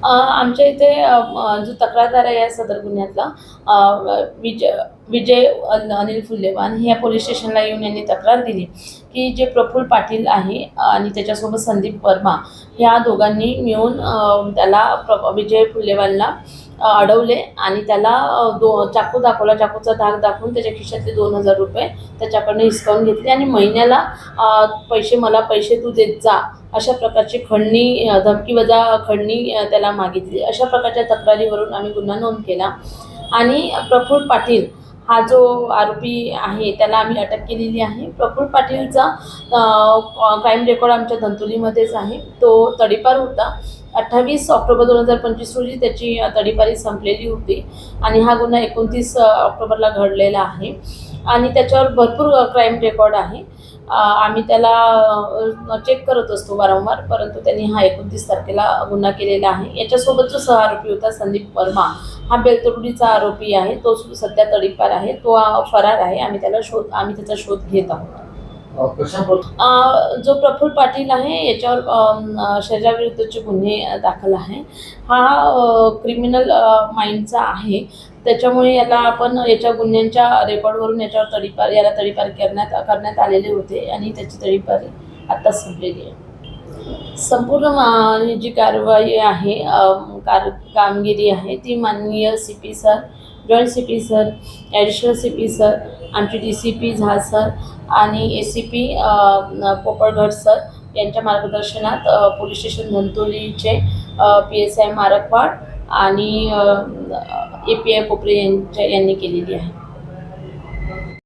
आमच्या इथे जो तक्रारदार आहे या सदर गुन्ह्यातला विजय अनिल फुलेवान ह्या पोलीस स्टेशनला येऊन यांनी तक्रार दिली की जे प्रफुल्ल पाटील आहे आणि त्याच्यासोबत संदीप वर्मा ह्या दोघांनी मिळून त्याला विजय फुलेवानला अडवले आणि त्याला चाकू दाखवला, चाकूचा धाक दाखवून त्याच्या खिशातले 2000 रुपये त्याच्याकडनं हिसकावून घेतले आणि महिन्याला मला पैसे तू देत जा अशा प्रकारची खंडणी, धमकीवजा खंडणी त्याला मागितली। अशा प्रकारच्या तक्रारीवरून आम्ही गुन्हा नोंद केला आणि प्रफुल्ल पाटील हा जो आरोपी आहे त्याला आम्ही अटक केलेली आहे। प्रफुल्ल पाटीलचा क्राईम रेकॉर्ड आमच्या धंतोलीमध्येच आहे। तो तडीपार होता। 28 ऑक्टोबर 2025 रोजी त्याची तडीपारी संपलेली होती आणि हा गुन्हा 29 ऑक्टोबरला घडलेला आहे आणि त्याच्यावर भरपूर क्राईम रेकॉर्ड आहे। आम्ही त्याला चेक करत असतो वारंवार, परंतु त्यांनी हा 29 तारखेला गुन्हा केलेला आहे। याच्यासोबत जो सहआरोपी होता संदीप वर्मा हा बेलतोडीचा आरोपी आहे। तो सध्या तडीपार आहे, तो फरार आहे। आम्ही त्याचा शोध घेत आहोत। जो प्रफुल्ल पाटील आहे याच्यावर शरीराविरुद्धचे गुन्हे दाखल आहे। हा क्रिमिनल माइंडचा आहे, त्याच्यामुळे याला आपण याच्या गुन्ह्यांच्या रेकॉर्डवरून याला तडीपार करण्यात आलेले होते आणि त्याची तडीपारी आत्ताच संपलेली आहे। संपूर्ण जी कारवाई आहे, कामगिरी आहे ती माननीय CP sir, joint CP sir, additional CP sir, आमचे DCP झा सर आणि ACP पोपळगड सर यांच्या मार्गदर्शनात पोलीस स्टेशन धंतोलीचे PSI मारकवाड आणि API कोपरे यांनी केलेली आहे।